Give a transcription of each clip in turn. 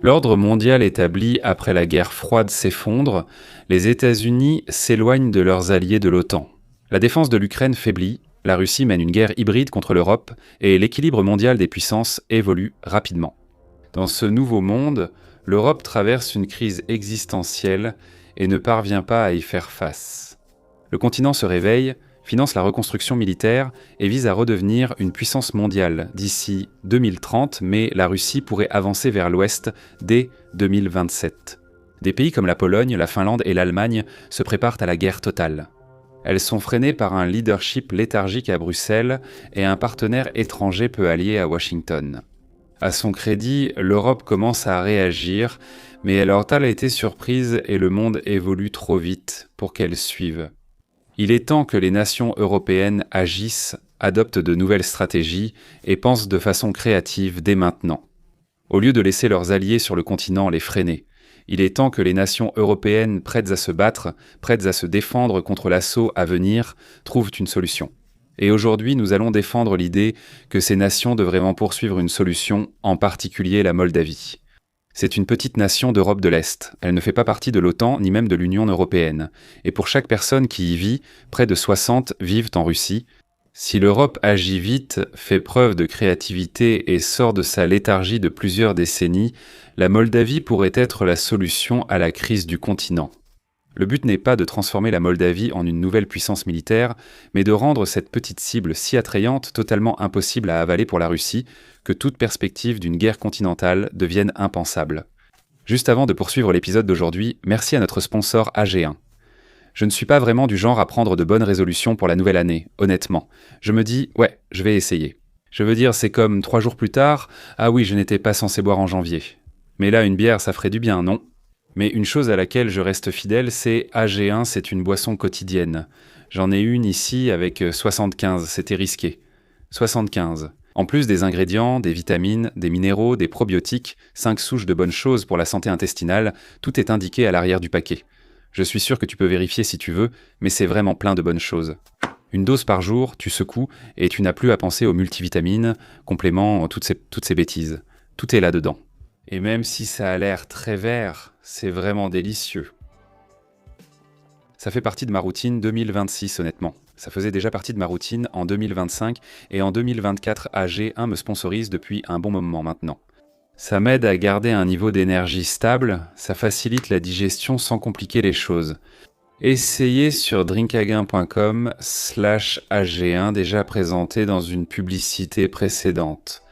L'ordre mondial établi après la guerre froide s'effondre, les États-Unis s'éloignent de leurs alliés de l'OTAN. La défense de l'Ukraine faiblit, la Russie mène une guerre hybride contre l'Europe et l'équilibre mondial des puissances évolue rapidement. Dans ce nouveau monde, l'Europe traverse une crise existentielle et ne parvient pas à y faire face. Le continent se réveille, finance la reconstruction militaire et vise à redevenir une puissance mondiale d'ici 2030, mais la Russie pourrait avancer vers l'ouest dès 2027. Des pays comme la Pologne, la Finlande et l'Allemagne se préparent à la guerre totale. Elles sont freinées par un leadership léthargique à Bruxelles et un partenaire étranger peu allié à Washington. À son crédit, l'Europe commence à réagir, mais elle a été surprise et le monde évolue trop vite pour qu'elle suive. Il est temps que les nations européennes agissent, adoptent de nouvelles stratégies et pensent de façon créative dès maintenant. Au lieu de laisser leurs alliés sur le continent les freiner, il est temps que les nations européennes prêtes à se battre, prêtes à se défendre contre l'assaut à venir, trouvent une solution. Et aujourd'hui, nous allons défendre l'idée que ces nations devraient vraiment poursuivre une solution, en particulier la Moldavie. C'est une petite nation d'Europe de l'Est. Elle ne fait pas partie de l'OTAN ni même de l'Union européenne. Et pour chaque personne qui y vit, près de 60 vivent en Russie. Si l'Europe agit vite, fait preuve de créativité et sort de sa léthargie de plusieurs décennies, la Moldavie pourrait être la solution à la crise du continent. Le but n'est pas de transformer la Moldavie en une nouvelle puissance militaire, mais de rendre cette petite cible si attrayante totalement impossible à avaler pour la Russie, que toute perspective d'une guerre continentale devienne impensable. Juste avant de poursuivre l'épisode d'aujourd'hui, merci à notre sponsor AG1. Je ne suis pas vraiment du genre à prendre de bonnes résolutions pour la nouvelle année, honnêtement. Je me dis, ouais, je vais essayer. Je veux dire, c'est comme 3 jours plus tard, ah oui, je n'étais pas censé boire en janvier. Mais là, une bière, ça ferait du bien, non ? Mais une chose à laquelle je reste fidèle, c'est AG1, c'est une boisson quotidienne. J'en ai une ici avec 75, c'était risqué. 75. En plus des ingrédients, des vitamines, des minéraux, des probiotiques, 5 souches de bonnes choses pour la santé intestinale, tout est indiqué à l'arrière du paquet. Je suis sûr que tu peux vérifier si tu veux, mais c'est vraiment plein de bonnes choses. Une dose par jour, tu secoues et tu n'as plus à penser aux multivitamines, compléments, toutes ces bêtises. Tout est là-dedans. Et même si ça a l'air très vert, c'est vraiment délicieux. Ça fait partie de ma routine 2026, honnêtement. Ça faisait déjà partie de ma routine en 2025 et en 2024, AG1 me sponsorise depuis un bon moment maintenant. Ça m'aide à garder un niveau d'énergie stable, ça facilite la digestion sans compliquer les choses. Essayez sur drinkagain.com/AG1 déjà présenté dans une publicité précédente.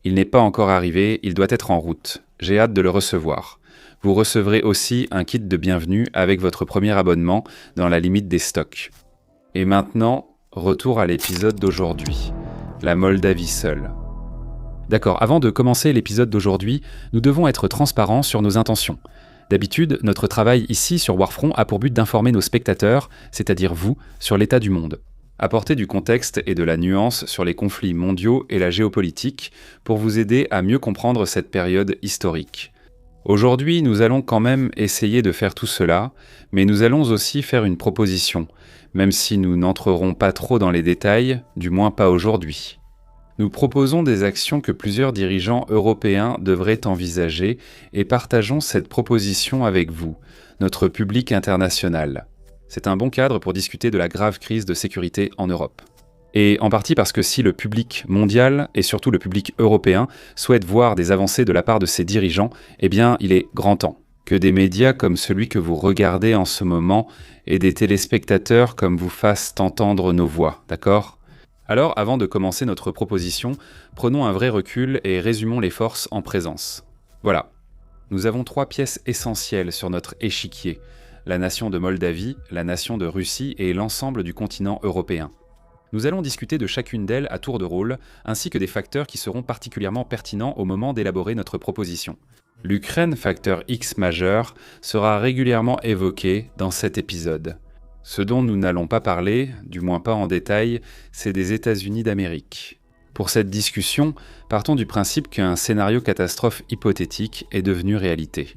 Il n'est pas encore arrivé, il doit être en route. J'ai hâte de le recevoir. Vous recevrez aussi un kit de bienvenue avec votre premier abonnement dans la limite des stocks. Et maintenant, retour à l'épisode d'aujourd'hui. La Moldavie seule. D'accord, avant de commencer l'épisode d'aujourd'hui, nous devons être transparents sur nos intentions. D'habitude, notre travail ici sur Warfront a pour but d'informer nos spectateurs, c'est-à-dire vous, sur l'état du monde. Apporter du contexte et de la nuance sur les conflits mondiaux et la géopolitique pour vous aider à mieux comprendre cette période historique. Aujourd'hui, nous allons quand même essayer de faire tout cela, mais nous allons aussi faire une proposition, même si nous n'entrerons pas trop dans les détails, du moins pas aujourd'hui. Nous proposons des actions que plusieurs dirigeants européens devraient envisager et partageons cette proposition avec vous, notre public international. C'est un bon cadre pour discuter de la grave crise de sécurité en Europe. Et en partie parce que si le public mondial, et surtout le public européen, souhaite voir des avancées de la part de ses dirigeants, eh bien, il est grand temps que des médias comme celui que vous regardez en ce moment et des téléspectateurs comme vous fassent entendre nos voix, d'accord ? Alors, avant de commencer notre proposition, prenons un vrai recul et résumons les forces en présence. Voilà. Nous avons 3 pièces essentielles sur notre échiquier. La nation de Moldavie, la nation de Russie et l'ensemble du continent européen. Nous allons discuter de chacune d'elles à tour de rôle, ainsi que des facteurs qui seront particulièrement pertinents au moment d'élaborer notre proposition. L'Ukraine, facteur X majeur, sera régulièrement évoqué dans cet épisode. Ce dont nous n'allons pas parler, du moins pas en détail, c'est des États-Unis d'Amérique. Pour cette discussion, partons du principe qu'un scénario catastrophe hypothétique est devenu réalité.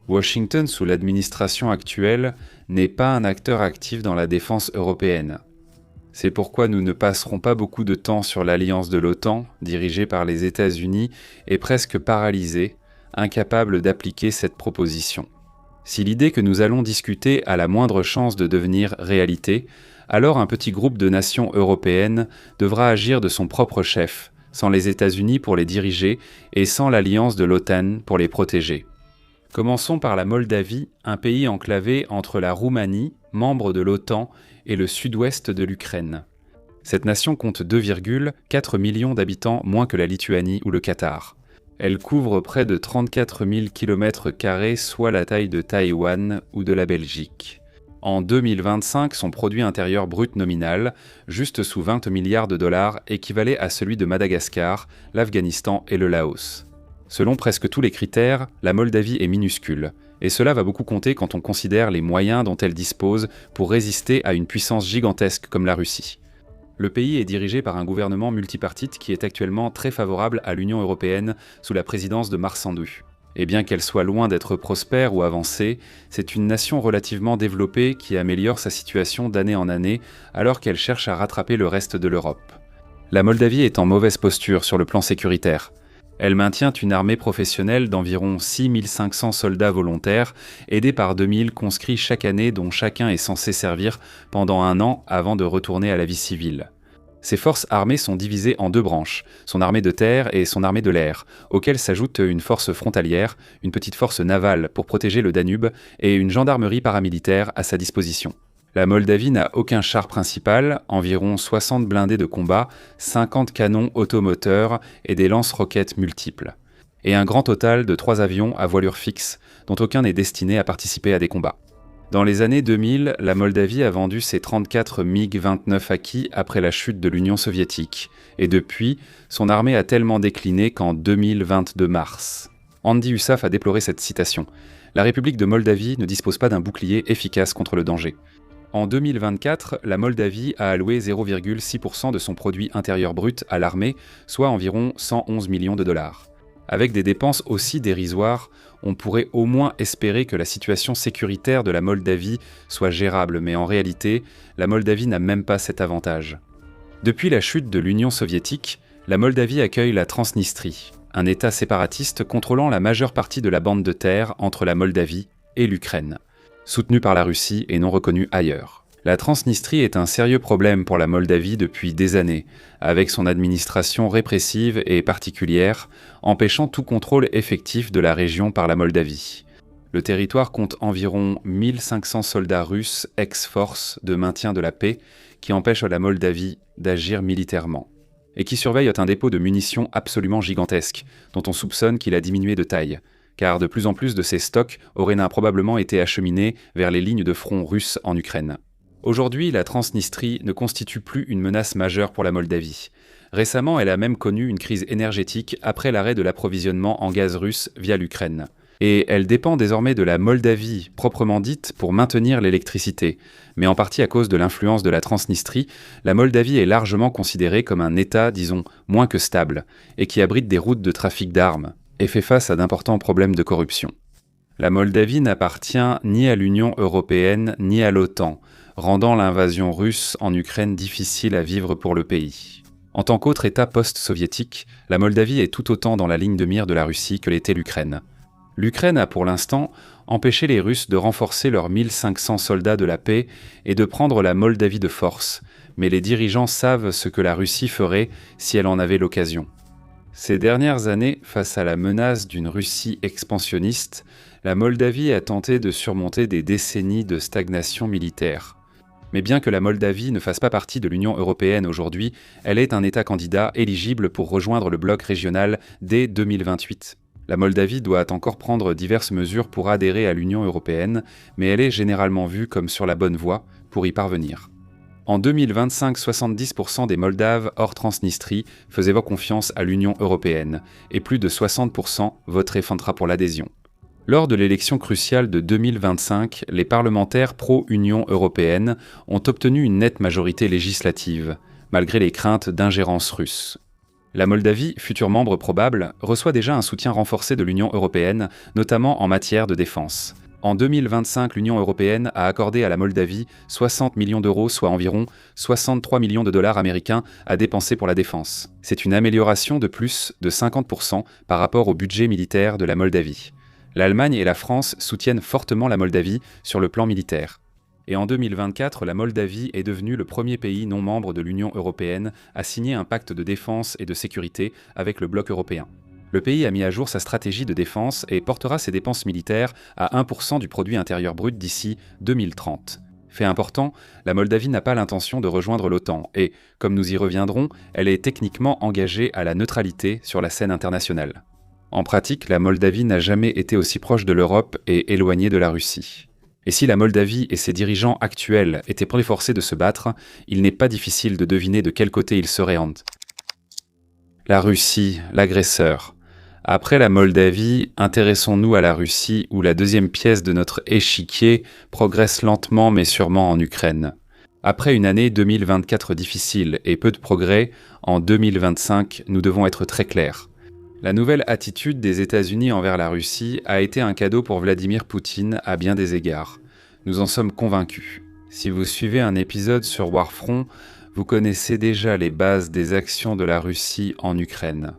Washington, sous l'administration actuelle, n'est pas un acteur actif dans la défense européenne. C'est pourquoi nous ne passerons pas beaucoup de temps sur l'alliance de l'OTAN, dirigée par les États-Unis, et presque paralysée, incapable d'appliquer cette proposition. Si l'idée que nous allons discuter a la moindre chance de devenir réalité, alors un petit groupe de nations européennes devra agir de son propre chef, sans les États-Unis pour les diriger et sans l'alliance de l'OTAN pour les protéger. Commençons par la Moldavie, un pays enclavé entre la Roumanie, membre de l'OTAN, et le sud-ouest de l'Ukraine. Cette nation compte 2,4 millions d'habitants moins que la Lituanie ou le Qatar. Elle couvre près de 34 000 km², soit la taille de Taïwan ou de la Belgique. En 2025, son produit intérieur brut nominal, juste sous 20 milliards de dollars, équivalait à celui de Madagascar, l'Afghanistan et le Laos. Selon presque tous les critères, la Moldavie est minuscule, et cela va beaucoup compter quand on considère les moyens dont elle dispose pour résister à une puissance gigantesque comme la Russie. Le pays est dirigé par un gouvernement multipartite qui est actuellement très favorable à l'Union européenne sous la présidence de Marc Sandu. Et bien qu'elle soit loin d'être prospère ou avancée, c'est une nation relativement développée qui améliore sa situation d'année en année alors qu'elle cherche à rattraper le reste de l'Europe. La Moldavie est en mauvaise posture sur le plan sécuritaire. Elle maintient une armée professionnelle d'environ 6 500 soldats volontaires, aidés par 2000 conscrits chaque année dont chacun est censé servir pendant 1 an avant de retourner à la vie civile. Ces forces armées sont divisées en 2 branches, son armée de terre et son armée de l'air, auxquelles s'ajoute une force frontalière, une petite force navale pour protéger le Danube et une gendarmerie paramilitaire à sa disposition. La Moldavie n'a aucun char principal, environ 60 blindés de combat, 50 canons automoteurs et des lance-roquettes multiples. Et un grand total de 3 avions à voilure fixe, dont aucun n'est destiné à participer à des combats. Dans les années 2000, la Moldavie a vendu ses 34 MiG-29 acquis après la chute de l'Union soviétique. Et depuis, son armée a tellement décliné qu'en 2022 mars. Andy Hussaf a déploré cette citation. La République de Moldavie ne dispose pas d'un bouclier efficace contre le danger. En 2024, la Moldavie a alloué 0,6% de son produit intérieur brut à l'armée, soit environ 111 millions de dollars. Avec des dépenses aussi dérisoires, on pourrait au moins espérer que la situation sécuritaire de la Moldavie soit gérable, mais en réalité, la Moldavie n'a même pas cet avantage. Depuis la chute de l'Union soviétique, la Moldavie accueille la Transnistrie, un État séparatiste contrôlant la majeure partie de la bande de terre entre la Moldavie et l'Ukraine, soutenu par la Russie et non reconnu ailleurs. La Transnistrie est un sérieux problème pour la Moldavie depuis des années, avec son administration répressive et particulière, empêchant tout contrôle effectif de la région par la Moldavie. Le territoire compte environ 1500 soldats russes ex-forces de maintien de la paix qui empêchent la Moldavie d'agir militairement, et qui surveillent un dépôt de munitions absolument gigantesque, dont on soupçonne qu'il a diminué de taille, car de plus en plus de ces stocks auraient probablement été acheminés vers les lignes de front russes en Ukraine. Aujourd'hui, la Transnistrie ne constitue plus une menace majeure pour la Moldavie. Récemment, elle a même connu une crise énergétique après l'arrêt de l'approvisionnement en gaz russe via l'Ukraine. Et elle dépend désormais de la Moldavie proprement dite pour maintenir l'électricité. Mais en partie à cause de l'influence de la Transnistrie, la Moldavie est largement considérée comme un État, disons, moins que stable, et qui abrite des routes de trafic d'armes, et fait face à d'importants problèmes de corruption. La Moldavie n'appartient ni à l'Union européenne ni à l'OTAN, rendant l'invasion russe en Ukraine difficile à vivre pour le pays. En tant qu'autre État post-soviétique, la Moldavie est tout autant dans la ligne de mire de la Russie que l'était l'Ukraine. L'Ukraine a pour l'instant empêché les Russes de renforcer leurs 1500 soldats de la paix et de prendre la Moldavie de force, mais les dirigeants savent ce que la Russie ferait si elle en avait l'occasion. Ces dernières années, face à la menace d'une Russie expansionniste, la Moldavie a tenté de surmonter des décennies de stagnation militaire. Mais bien que la Moldavie ne fasse pas partie de l'Union européenne aujourd'hui, elle est un État candidat éligible pour rejoindre le bloc régional dès 2028. La Moldavie doit encore prendre diverses mesures pour adhérer à l'Union européenne, mais elle est généralement vue comme sur la bonne voie pour y parvenir. En 2025, 70% des Moldaves hors Transnistrie faisaient confiance à l'Union européenne, et plus de 60% voteraient pour l'adhésion. Lors de l'élection cruciale de 2025, les parlementaires pro-Union européenne ont obtenu une nette majorité législative, malgré les craintes d'ingérence russe. La Moldavie, futur membre probable, reçoit déjà un soutien renforcé de l'Union européenne, notamment en matière de défense. En 2025, l'Union européenne a accordé à la Moldavie 60 millions d'euros, soit environ 63 millions de dollars américains à dépenser pour la défense. C'est une amélioration de plus de 50% par rapport au budget militaire de la Moldavie. L'Allemagne et la France soutiennent fortement la Moldavie sur le plan militaire. Et en 2024, la Moldavie est devenue le premier pays non membre de l'Union européenne à signer un pacte de défense et de sécurité avec le bloc européen. Le pays a mis à jour sa stratégie de défense et portera ses dépenses militaires à 1% du produit intérieur brut d'ici 2030. Fait important, la Moldavie n'a pas l'intention de rejoindre l'OTAN et, comme nous y reviendrons, elle est techniquement engagée à la neutralité sur la scène internationale. En pratique, la Moldavie n'a jamais été aussi proche de l'Europe et éloignée de la Russie. Et si la Moldavie et ses dirigeants actuels étaient forcés de se battre, il n'est pas difficile de deviner de quel côté ils seraient. La Russie, l'agresseur. Après la Moldavie, intéressons-nous à la Russie où la deuxième pièce de notre échiquier progresse lentement mais sûrement en Ukraine. Après une année 2024 difficile et peu de progrès, en 2025, nous devons être très clairs. La nouvelle attitude des États-Unis envers la Russie a été un cadeau pour Vladimir Poutine à bien des égards. Nous en sommes convaincus. Si vous suivez un épisode sur Warfront, vous connaissez déjà les bases des actions de la Russie en Ukraine.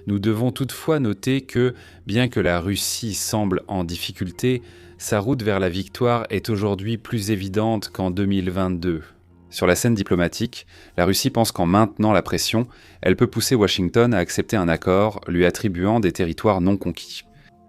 Nous devons toutefois noter que, bien que la Russie semble en difficulté, sa route vers la victoire est aujourd'hui plus évidente qu'en 2022. Sur la scène diplomatique, la Russie pense qu'en maintenant la pression, elle peut pousser Washington à accepter un accord lui attribuant des territoires non conquis.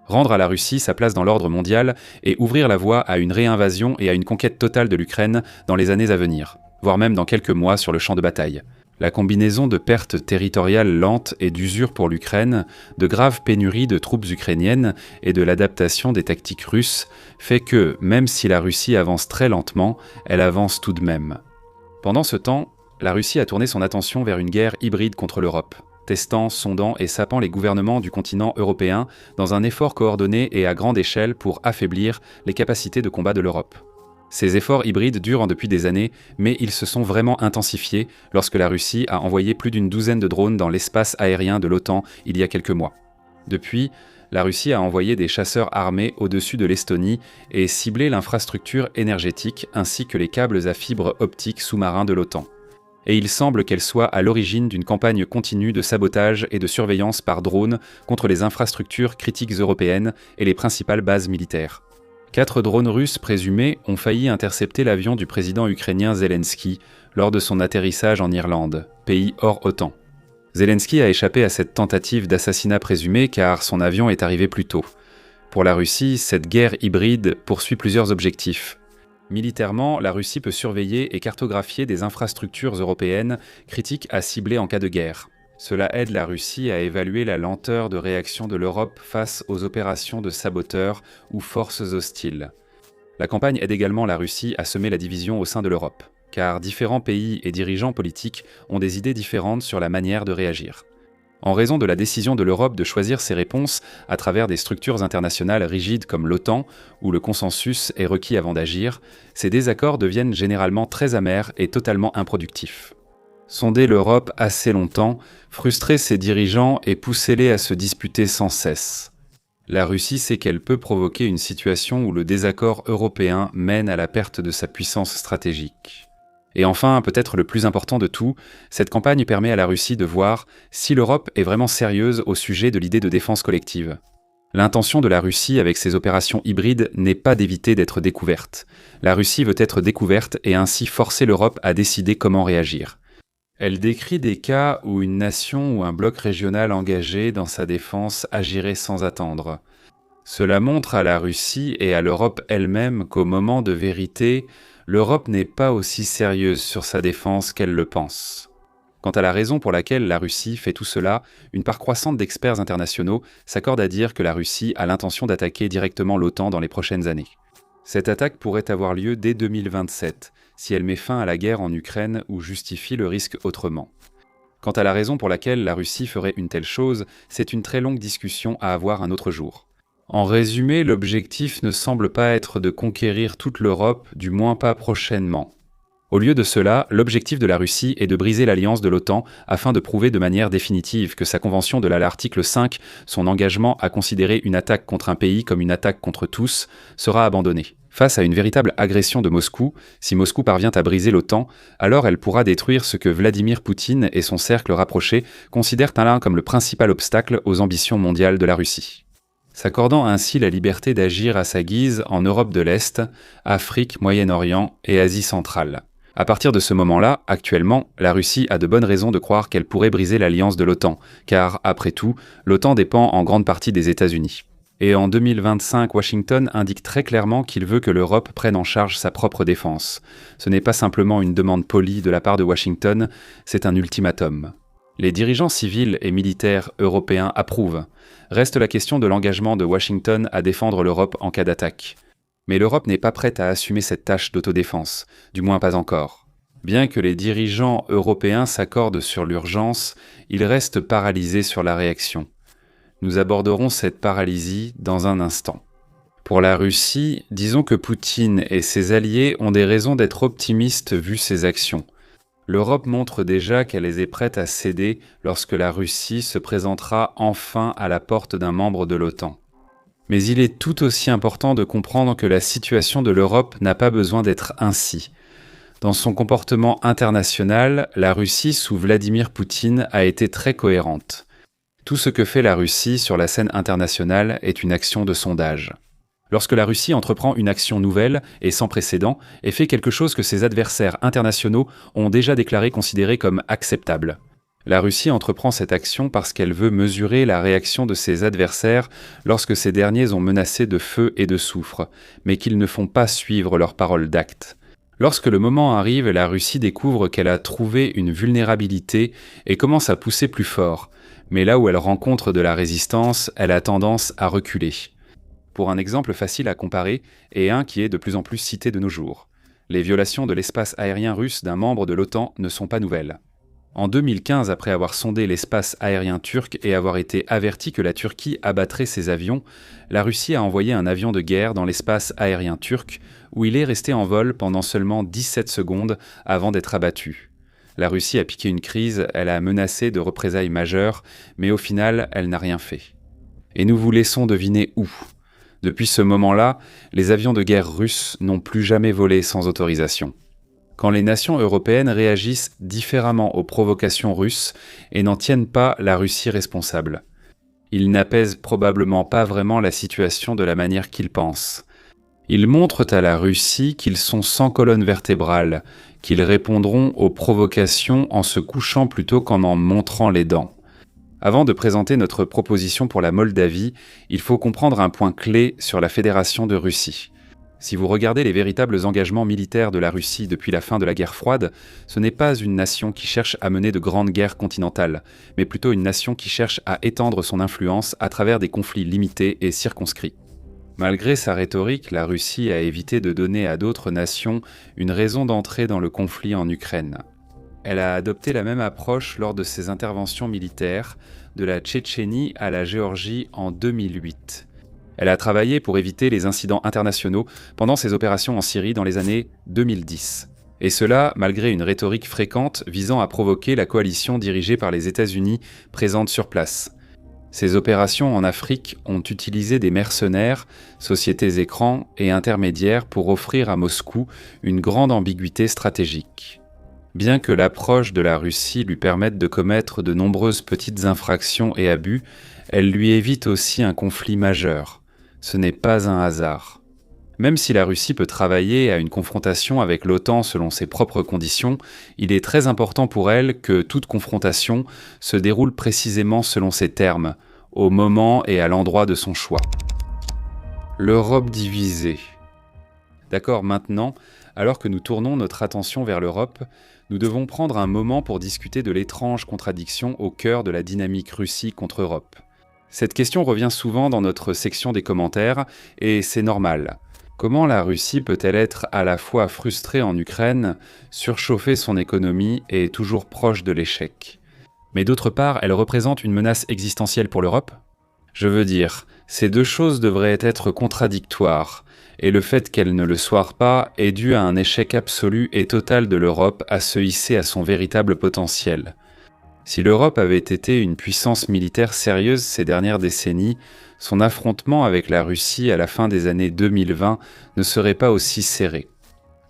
Rendre à la Russie sa place dans l'ordre mondial et ouvrir la voie à une réinvasion et à une conquête totale de l'Ukraine dans les années à venir, voire même dans quelques mois sur le champ de bataille. La combinaison de pertes territoriales lentes et d'usure pour l'Ukraine, de graves pénuries de troupes ukrainiennes et de l'adaptation des tactiques russes fait que, même si la Russie avance très lentement, elle avance tout de même. Pendant ce temps, la Russie a tourné son attention vers une guerre hybride contre l'Europe, testant, sondant et sapant les gouvernements du continent européen dans un effort coordonné et à grande échelle pour affaiblir les capacités de combat de l'Europe. Ces efforts hybrides durent depuis des années, mais ils se sont vraiment intensifiés lorsque la Russie a envoyé plus d'une douzaine de drones dans l'espace aérien de l'OTAN il y a quelques mois. Depuis, la Russie a envoyé des chasseurs armés au-dessus de l'Estonie et ciblé l'infrastructure énergétique ainsi que les câbles à fibre optique sous-marins de l'OTAN. Et il semble qu'elle soit à l'origine d'une campagne continue de sabotage et de surveillance par drone contre les infrastructures critiques européennes et les principales bases militaires. 4 drones russes présumés ont failli intercepter l'avion du président ukrainien Zelensky lors de son atterrissage en Irlande, pays hors OTAN. Zelensky a échappé à cette tentative d'assassinat présumé car son avion est arrivé plus tôt. Pour la Russie, cette guerre hybride poursuit plusieurs objectifs. Militairement, la Russie peut surveiller et cartographier des infrastructures européennes critiques à cibler en cas de guerre. Cela aide la Russie à évaluer la lenteur de réaction de l'Europe face aux opérations de saboteurs ou forces hostiles. La campagne aide également la Russie à semer la division au sein de l'Europe, car différents pays et dirigeants politiques ont des idées différentes sur la manière de réagir. En raison de la décision de l'Europe de choisir ses réponses à travers des structures internationales rigides comme l'OTAN, où le consensus est requis avant d'agir, ces désaccords deviennent généralement très amers et totalement improductifs. Sonder l'Europe assez longtemps, frustrer ses dirigeants et pousser-les à se disputer sans cesse. La Russie sait qu'elle peut provoquer une situation où le désaccord européen mène à la perte de sa puissance stratégique. Et enfin, peut-être le plus important de tout, cette campagne permet à la Russie de voir si l'Europe est vraiment sérieuse au sujet de l'idée de défense collective. L'intention de la Russie avec ses opérations hybrides n'est pas d'éviter d'être découverte. La Russie veut être découverte et ainsi forcer l'Europe à décider comment réagir. Elle décrit des cas où une nation ou un bloc régional engagé dans sa défense agirait sans attendre. Cela montre à la Russie et à l'Europe elle-même qu'au moment de vérité, l'Europe n'est pas aussi sérieuse sur sa défense qu'elle le pense. Quant à la raison pour laquelle la Russie fait tout cela, une part croissante d'experts internationaux s'accordent à dire que la Russie a l'intention d'attaquer directement l'OTAN dans les prochaines années. Cette attaque pourrait avoir lieu dès 2027, si elle met fin à la guerre en Ukraine ou justifie le risque autrement. Quant à la raison pour laquelle la Russie ferait une telle chose, c'est une très longue discussion à avoir un autre jour. En résumé, l'objectif ne semble pas être de conquérir toute l'Europe, du moins pas prochainement. Au lieu de cela, l'objectif de la Russie est de briser l'alliance de l'OTAN afin de prouver de manière définitive que sa convention de l'article 5, son engagement à considérer une attaque contre un pays comme une attaque contre tous, sera abandonné. Face à une véritable agression de Moscou, si Moscou parvient à briser l'OTAN, alors elle pourra détruire ce que Vladimir Poutine et son cercle rapproché considèrent comme le principal obstacle aux ambitions mondiales de la Russie. S'accordant ainsi la liberté d'agir à sa guise en Europe de l'Est, Afrique, Moyen-Orient et Asie centrale. À partir de ce moment-là, actuellement, la Russie a de bonnes raisons de croire qu'elle pourrait briser l'alliance de l'OTAN, car, après tout, l'OTAN dépend en grande partie des États-Unis. Et en 2025, Washington indique très clairement qu'il veut que l'Europe prenne en charge sa propre défense. Ce n'est pas simplement une demande polie de la part de Washington, c'est un ultimatum. Les dirigeants civils et militaires européens approuvent. Reste la question de l'engagement de Washington à défendre l'Europe en cas d'attaque. Mais l'Europe n'est pas prête à assumer cette tâche d'autodéfense, du moins pas encore. Bien que les dirigeants européens s'accordent sur l'urgence, ils restent paralysés sur la réaction. Nous aborderons cette paralysie dans un instant. Pour la Russie, disons que Poutine et ses alliés ont des raisons d'être optimistes vu ses actions. L'Europe montre déjà qu'elle est prête à céder lorsque la Russie se présentera enfin à la porte d'un membre de l'OTAN. Mais il est tout aussi important de comprendre que la situation de l'Europe n'a pas besoin d'être ainsi. Dans son comportement international, la Russie sous Vladimir Poutine a été très cohérente. Tout ce que fait la Russie sur la scène internationale est une action de sondage. Lorsque la Russie entreprend une action nouvelle et sans précédent et fait quelque chose que ses adversaires internationaux ont déjà déclaré considérer comme acceptable, la Russie entreprend cette action parce qu'elle veut mesurer la réaction de ses adversaires lorsque ces derniers ont menacé de feu et de soufre, mais qu'ils ne font pas suivre leurs paroles d'acte. Lorsque le moment arrive, la Russie découvre qu'elle a trouvé une vulnérabilité et commence à pousser plus fort. Mais là où elle rencontre de la résistance, elle a tendance à reculer. Pour un exemple facile à comparer, et un qui est de plus en plus cité de nos jours, les violations de l'espace aérien russe d'un membre de l'OTAN ne sont pas nouvelles. En 2015, après avoir sondé l'espace aérien turc et avoir été averti que la Turquie abattrait ses avions, la Russie a envoyé un avion de guerre dans l'espace aérien turc, où il est resté en vol pendant seulement 17 secondes avant d'être abattu. La Russie a piqué une crise, elle a menacé de représailles majeures, mais au final, elle n'a rien fait. Et nous vous laissons deviner où. Depuis ce moment-là, les avions de guerre russes n'ont plus jamais volé sans autorisation. Quand les nations européennes réagissent différemment aux provocations russes et n'en tiennent pas la Russie responsable. Ils n'apaisent probablement pas vraiment la situation de la manière qu'ils pensent. Ils montrent à la Russie qu'ils sont sans colonne vertébrale, qu'ils répondront aux provocations en se couchant plutôt qu'en montrant les dents. Avant de présenter notre proposition pour la Moldavie, il faut comprendre un point clé sur la Fédération de Russie. Si vous regardez les véritables engagements militaires de la Russie depuis la fin de la guerre froide, ce n'est pas une nation qui cherche à mener de grandes guerres continentales, mais plutôt une nation qui cherche à étendre son influence à travers des conflits limités et circonscrits. Malgré sa rhétorique, la Russie a évité de donner à d'autres nations une raison d'entrer dans le conflit en Ukraine. Elle a adopté la même approche lors de ses interventions militaires, de la Tchétchénie à la Géorgie en 2008. Elle a travaillé pour éviter les incidents internationaux pendant ses opérations en Syrie dans les années 2010. Et cela malgré une rhétorique fréquente visant à provoquer la coalition dirigée par les États-Unis présente sur place. Ces opérations en Afrique ont utilisé des mercenaires, sociétés écrans et intermédiaires pour offrir à Moscou une grande ambiguïté stratégique. Bien que l'approche de la Russie lui permette de commettre de nombreuses petites infractions et abus, elle lui évite aussi un conflit majeur. Ce n'est pas un hasard. Même si la Russie peut travailler à une confrontation avec l'OTAN selon ses propres conditions, il est très important pour elle que toute confrontation se déroule précisément selon ses termes, au moment et à l'endroit de son choix. L'Europe divisée. D'accord, maintenant, alors que nous tournons notre attention vers l'Europe, nous devons prendre un moment pour discuter de l'étrange contradiction au cœur de la dynamique Russie contre Europe. Cette question revient souvent dans notre section des commentaires, et c'est normal. Comment la Russie peut-elle être à la fois frustrée en Ukraine, surchauffer son économie et toujours proche de l'échec ? Mais d'autre part, elle représente une menace existentielle pour l'Europe ? Je veux dire, ces deux choses devraient être contradictoires, et le fait qu'elle ne le soit pas est dû à un échec absolu et total de l'Europe à se hisser à son véritable potentiel. Si l'Europe avait été une puissance militaire sérieuse ces dernières décennies, son affrontement avec la Russie à la fin des années 2020 ne serait pas aussi serré.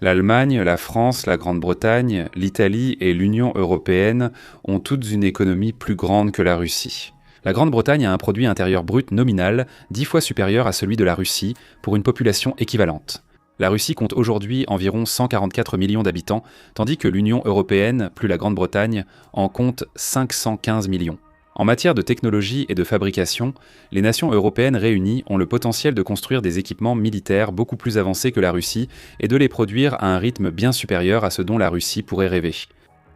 L'Allemagne, la France, la Grande-Bretagne, l'Italie et l'Union européenne ont toutes une économie plus grande que la Russie. La Grande-Bretagne a un produit intérieur brut nominal 10 fois supérieur à celui de la Russie pour une population équivalente. La Russie compte aujourd'hui environ 144 millions d'habitants, tandis que l'Union européenne, plus la Grande-Bretagne, en compte 515 millions. En matière de technologie et de fabrication, les nations européennes réunies ont le potentiel de construire des équipements militaires beaucoup plus avancés que la Russie et de les produire à un rythme bien supérieur à ce dont la Russie pourrait rêver.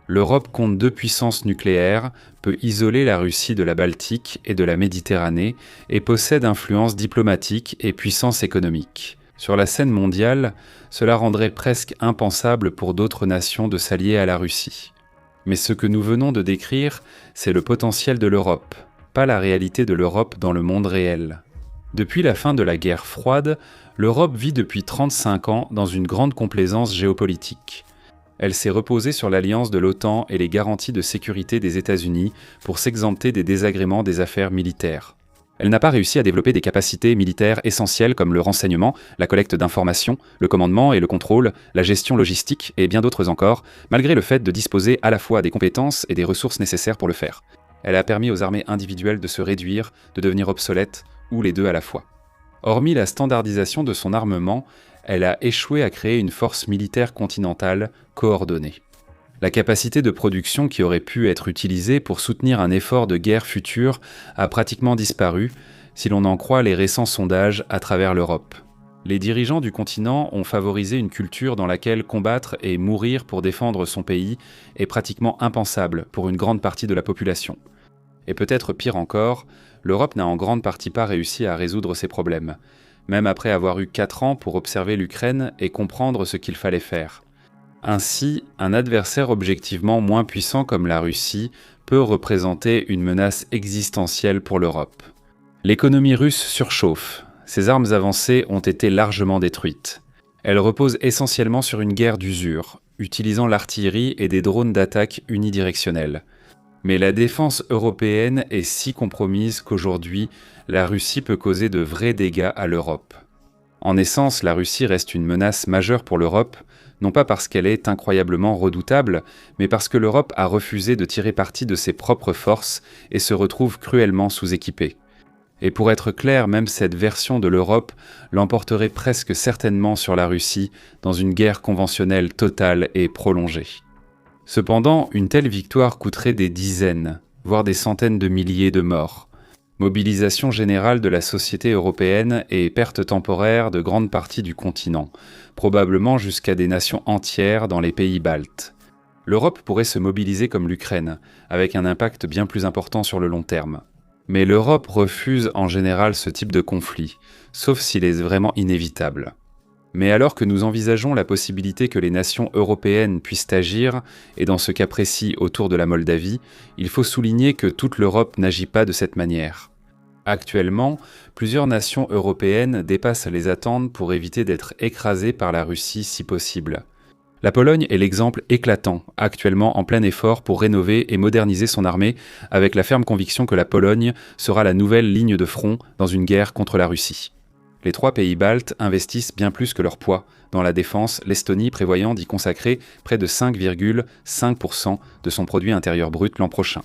L'Europe compte 2 puissances nucléaires, peut isoler la Russie de la Baltique et de la Méditerranée et possède influence diplomatique et puissance économique. Sur la scène mondiale, cela rendrait presque impensable pour d'autres nations de s'allier à la Russie. Mais ce que nous venons de décrire, c'est le potentiel de l'Europe, pas la réalité de l'Europe dans le monde réel. Depuis la fin de la guerre froide, l'Europe vit depuis 35 ans dans une grande complaisance géopolitique. Elle s'est reposée sur l'alliance de l'OTAN et les garanties de sécurité des États-Unis pour s'exempter des désagréments des affaires militaires. Elle n'a pas réussi à développer des capacités militaires essentielles comme le renseignement, la collecte d'informations, le commandement et le contrôle, la gestion logistique et bien d'autres encore, malgré le fait de disposer à la fois des compétences et des ressources nécessaires pour le faire. Elle a permis aux armées individuelles de se réduire, de devenir obsolètes, ou les deux à la fois. Hormis la standardisation de son armement, elle a échoué à créer une force militaire continentale coordonnée. La capacité de production qui aurait pu être utilisée pour soutenir un effort de guerre futur a pratiquement disparu, si l'on en croit les récents sondages à travers l'Europe. Les dirigeants du continent ont favorisé une culture dans laquelle combattre et mourir pour défendre son pays est pratiquement impensable pour une grande partie de la population. Et peut-être pire encore, l'Europe n'a en grande partie pas réussi à résoudre ces problèmes, même après avoir eu 4 ans pour observer l'Ukraine et comprendre ce qu'il fallait faire. Ainsi, un adversaire objectivement moins puissant comme la Russie peut représenter une menace existentielle pour l'Europe. L'économie russe surchauffe. Ses armes avancées ont été largement détruites. Elle repose essentiellement sur une guerre d'usure, utilisant l'artillerie et des drones d'attaque unidirectionnels. Mais la défense européenne est si compromise qu'aujourd'hui, la Russie peut causer de vrais dégâts à l'Europe. En essence, la Russie reste une menace majeure pour l'Europe, non pas parce qu'elle est incroyablement redoutable, mais parce que l'Europe a refusé de tirer parti de ses propres forces et se retrouve cruellement sous-équipée. Et pour être clair, même cette version de l'Europe l'emporterait presque certainement sur la Russie dans une guerre conventionnelle totale et prolongée. Cependant, une telle victoire coûterait des dizaines, voire des centaines de milliers de morts. Mobilisation générale de la société européenne et perte temporaire de grandes parties du continent, probablement jusqu'à des nations entières dans les pays baltes. L'Europe pourrait se mobiliser comme l'Ukraine, avec un impact bien plus important sur le long terme. Mais l'Europe refuse en général ce type de conflit, sauf s'il est vraiment inévitable. Mais alors que nous envisageons la possibilité que les nations européennes puissent agir, et dans ce cas précis autour de la Moldavie, il faut souligner que toute l'Europe n'agit pas de cette manière. Actuellement, plusieurs nations européennes dépassent les attentes pour éviter d'être écrasées par la Russie si possible. La Pologne est l'exemple éclatant, actuellement en plein effort pour rénover et moderniser son armée, avec la ferme conviction que la Pologne sera la nouvelle ligne de front dans une guerre contre la Russie. Les 3 pays baltes investissent bien plus que leur poids dans la défense, l'Estonie prévoyant d'y consacrer près de 5,5% de son produit intérieur brut l'an prochain.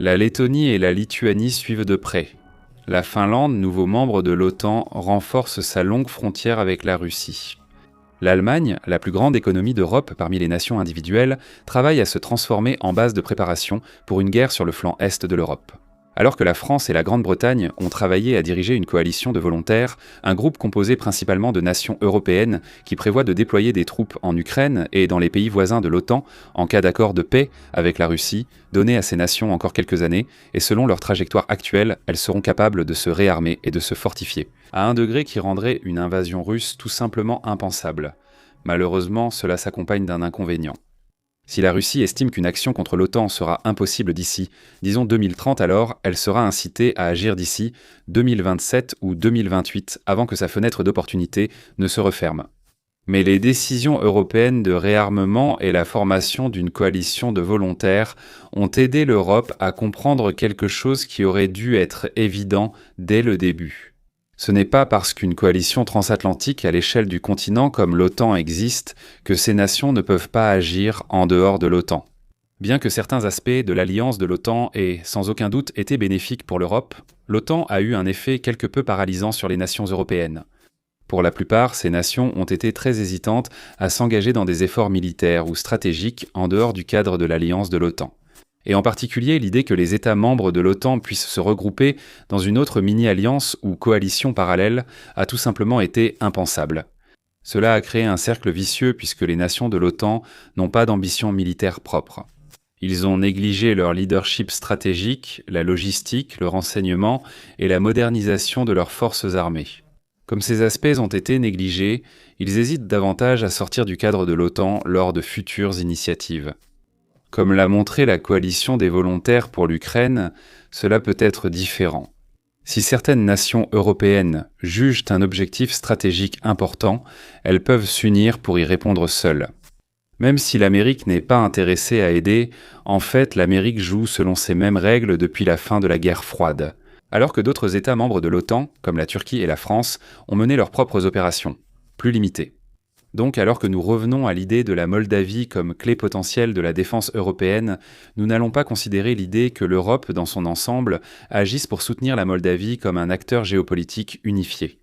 La Lettonie et la Lituanie suivent de près. La Finlande, nouveau membre de l'OTAN, renforce sa longue frontière avec la Russie. L'Allemagne, la plus grande économie d'Europe parmi les nations individuelles, travaille à se transformer en base de préparation pour une guerre sur le flanc est de l'Europe. Alors que la France et la Grande-Bretagne ont travaillé à diriger une coalition de volontaires, un groupe composé principalement de nations européennes qui prévoit de déployer des troupes en Ukraine et dans les pays voisins de l'OTAN en cas d'accord de paix avec la Russie, donné à ces nations encore quelques années, et selon leur trajectoire actuelle, elles seront capables de se réarmer et de se fortifier, à un degré qui rendrait une invasion russe tout simplement impensable. Malheureusement, cela s'accompagne d'un inconvénient. Si la Russie estime qu'une action contre l'OTAN sera impossible d'ici, disons 2030 alors, elle sera incitée à agir d'ici 2027 ou 2028 avant que sa fenêtre d'opportunité ne se referme. Mais les décisions européennes de réarmement et la formation d'une coalition de volontaires ont aidé l'Europe à comprendre quelque chose qui aurait dû être évident dès le début. Ce n'est pas parce qu'une coalition transatlantique à l'échelle du continent comme l'OTAN existe que ces nations ne peuvent pas agir en dehors de l'OTAN. Bien que certains aspects de l'alliance de l'OTAN aient sans aucun doute été bénéfiques pour l'Europe, l'OTAN a eu un effet quelque peu paralysant sur les nations européennes. Pour la plupart, ces nations ont été très hésitantes à s'engager dans des efforts militaires ou stratégiques en dehors du cadre de l'alliance de l'OTAN. Et en particulier, l'idée que les États membres de l'OTAN puissent se regrouper dans une autre mini-alliance ou coalition parallèle a tout simplement été impensable. Cela a créé un cercle vicieux puisque les nations de l'OTAN n'ont pas d'ambition militaire propre. Ils ont négligé leur leadership stratégique, la logistique, le renseignement et la modernisation de leurs forces armées. Comme ces aspects ont été négligés, ils hésitent davantage à sortir du cadre de l'OTAN lors de futures initiatives. Comme l'a montré la coalition des volontaires pour l'Ukraine, cela peut être différent. Si certaines nations européennes jugent un objectif stratégique important, elles peuvent s'unir pour y répondre seules. Même si l'Amérique n'est pas intéressée à aider, en fait l'Amérique joue selon ces mêmes règles depuis la fin de la guerre froide. Alors que d'autres États membres de l'OTAN, comme la Turquie et la France, ont mené leurs propres opérations, plus limitées. Donc, alors que nous revenons à l'idée de la Moldavie comme clé potentielle de la défense européenne, nous n'allons pas considérer l'idée que l'Europe, dans son ensemble, agisse pour soutenir la Moldavie comme un acteur géopolitique unifié.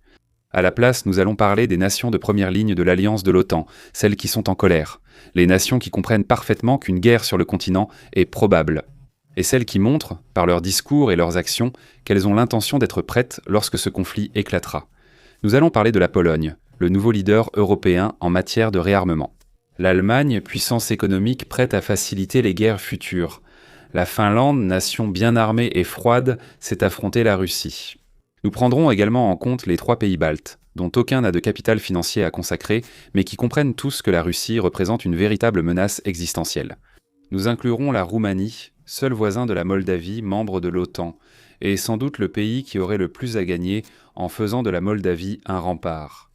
À la place, nous allons parler des nations de première ligne de l'alliance de l'OTAN, celles qui sont en colère, les nations qui comprennent parfaitement qu'une guerre sur le continent est probable, et celles qui montrent, par leurs discours et leurs actions, qu'elles ont l'intention d'être prêtes lorsque ce conflit éclatera. Nous allons parler de la Pologne, le nouveau leader européen en matière de réarmement. L'Allemagne, puissance économique prête à faciliter les guerres futures. La Finlande, nation bien armée et froide, s'est affrontée la Russie. Nous prendrons également en compte les 3 pays baltes, dont aucun n'a de capital financier à consacrer, mais qui comprennent tous que la Russie représente une véritable menace existentielle. Nous inclurons la Roumanie, seul voisin de la Moldavie, membre de l'OTAN, et sans doute le pays qui aurait le plus à gagner en faisant de la Moldavie un rempart.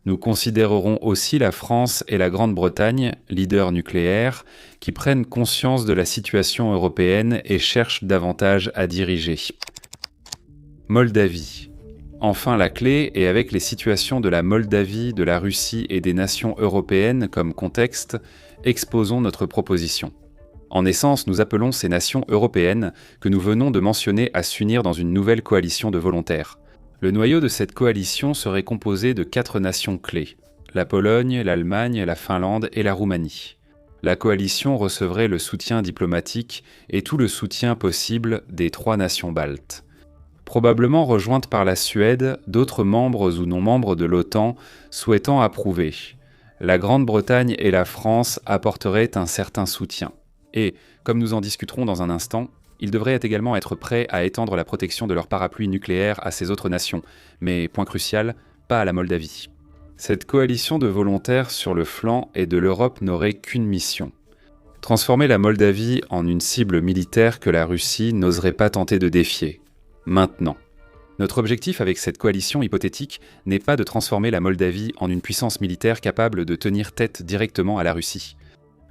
Nous considérerons aussi la France et la Grande-Bretagne, leaders nucléaires, qui prennent conscience de la situation européenne et cherchent davantage à diriger. Moldavie. Enfin la clé, et avec les situations de la Moldavie, de la Russie et des nations européennes comme contexte, exposons notre proposition. En essence, nous appelons ces nations européennes que nous venons de mentionner à s'unir dans une nouvelle coalition de volontaires. Le noyau de cette coalition serait composé de 4 nations clés, la Pologne, l'Allemagne, la Finlande et la Roumanie. La coalition recevrait le soutien diplomatique et tout le soutien possible des 3 nations baltes. Probablement rejointes par la Suède, d'autres membres ou non membres de l'OTAN souhaitant approuver. La Grande-Bretagne et la France apporteraient un certain soutien. Et, comme nous en discuterons dans un instant, ils devraient également être prêts à étendre la protection de leur parapluie nucléaire à ces autres nations, mais, point crucial, pas à la Moldavie. Cette coalition de volontaires sur le flanc et de l'Europe n'aurait qu'une mission. Transformer la Moldavie en une cible militaire que la Russie n'oserait pas tenter de défier. Maintenant. Notre objectif avec cette coalition hypothétique n'est pas de transformer la Moldavie en une puissance militaire capable de tenir tête directement à la Russie.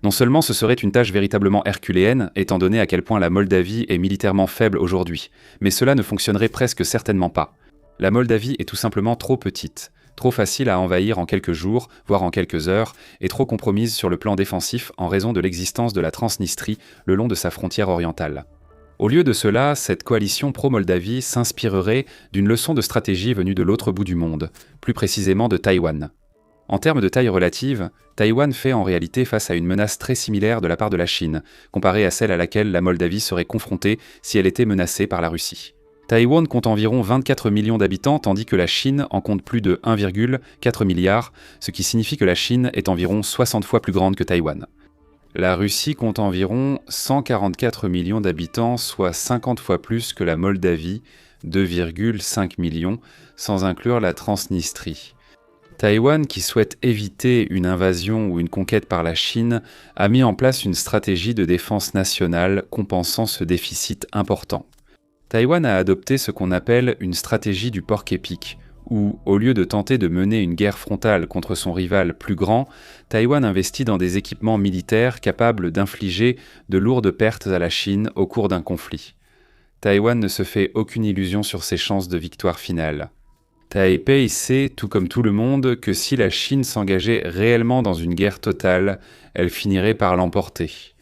Non seulement ce serait une tâche véritablement herculéenne, étant donné à quel point la Moldavie est militairement faible aujourd'hui, mais cela ne fonctionnerait presque certainement pas. La Moldavie est tout simplement trop petite, trop facile à envahir en quelques jours, voire en quelques heures, et trop compromise sur le plan défensif en raison de l'existence de la Transnistrie le long de sa frontière orientale. Au lieu de cela, cette coalition pro-Moldavie s'inspirerait d'une leçon de stratégie venue de l'autre bout du monde, plus précisément de Taïwan. En termes de taille relative, Taïwan fait en réalité face à une menace très similaire de la part de la Chine, comparée à celle à laquelle la Moldavie serait confrontée si elle était menacée par la Russie. Taïwan compte environ 24 millions d'habitants, tandis que la Chine en compte plus de 1,4 milliard, ce qui signifie que la Chine est environ 60 fois plus grande que Taïwan. La Russie compte environ 144 millions d'habitants, soit 50 fois plus que la Moldavie, 2,5 millions, sans inclure la Transnistrie. Taïwan, qui souhaite éviter une invasion ou une conquête par la Chine, a mis en place une stratégie de défense nationale compensant ce déficit important. Taïwan a adopté ce qu'on appelle une stratégie du porc-épic, où, au lieu de tenter de mener une guerre frontale contre son rival plus grand, Taïwan investit dans des équipements militaires capables d'infliger de lourdes pertes à la Chine au cours d'un conflit. Taïwan ne se fait aucune illusion sur ses chances de victoire finale. Taipei sait, tout comme tout le monde, que si la Chine s'engageait réellement dans une guerre totale, elle finirait par l'emporter.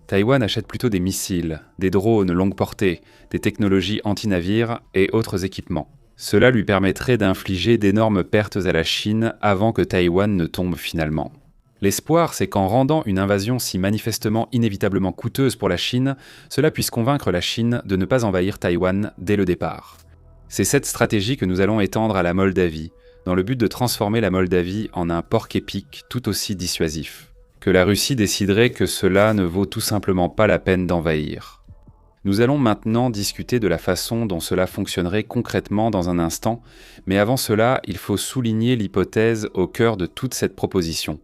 Taïwan achète plutôt des missiles, des drones longue portée, des technologies anti-navires et autres équipements. Cela lui permettrait d'infliger d'énormes pertes à la Chine avant que Taïwan ne tombe finalement. L'espoir, c'est qu'en rendant une invasion si manifestement inévitablement coûteuse pour la Chine, cela puisse convaincre la Chine de ne pas envahir Taïwan dès le départ. C'est cette stratégie que nous allons étendre à la Moldavie, dans le but de transformer la Moldavie en un porc-épic tout aussi dissuasif. Que la Russie déciderait que cela ne vaut tout simplement pas la peine d'envahir. Nous allons maintenant discuter de la façon dont cela fonctionnerait concrètement dans un instant, mais avant cela, il faut souligner l'hypothèse au cœur de toute cette proposition,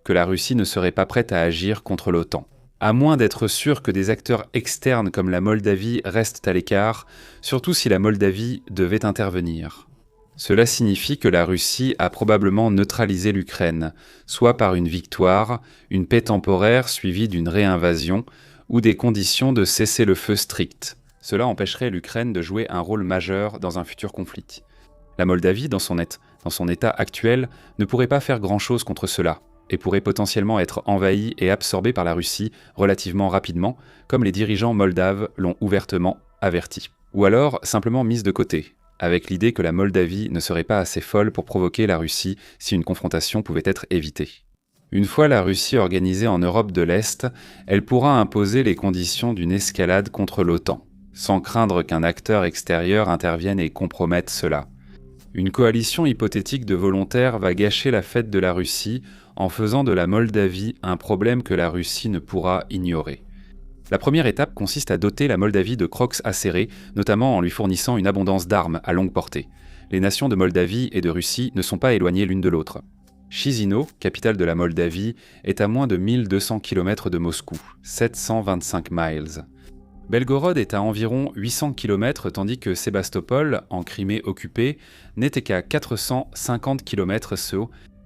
que la Russie ne serait pas prête à agir contre l'OTAN. À moins d'être sûr que des acteurs externes comme la Moldavie restent à l'écart, surtout si la Moldavie devait intervenir. Cela signifie que la Russie a probablement neutralisé l'Ukraine, soit par une victoire, une paix temporaire suivie d'une réinvasion, ou des conditions de cessez-le-feu strictes. Cela empêcherait l'Ukraine de jouer un rôle majeur dans un futur conflit. La Moldavie, dans son état actuel, ne pourrait pas faire grand-chose contre cela, et pourrait potentiellement être envahie et absorbée par la Russie relativement rapidement, comme les dirigeants moldaves l'ont ouvertement averti. Ou alors simplement mise de côté, avec l'idée que la Moldavie ne serait pas assez folle pour provoquer la Russie si une confrontation pouvait être évitée. Une fois la Russie organisée en Europe de l'Est, elle pourra imposer les conditions d'une escalade contre l'OTAN, sans craindre qu'un acteur extérieur intervienne et compromette cela. Une coalition hypothétique de volontaires va gâcher la fête de la Russie en faisant de la Moldavie un problème que la Russie ne pourra ignorer. La première étape consiste à doter la Moldavie de crocs acérés, notamment en lui fournissant une abondance d'armes à longue portée. Les nations de Moldavie et de Russie ne sont pas éloignées l'une de l'autre. Chisinau, capitale de la Moldavie, est à moins de 1200 km de Moscou, 725 miles. Belgorod est à environ 800 km tandis que Sébastopol, en Crimée occupée, n'était qu'à 450 km.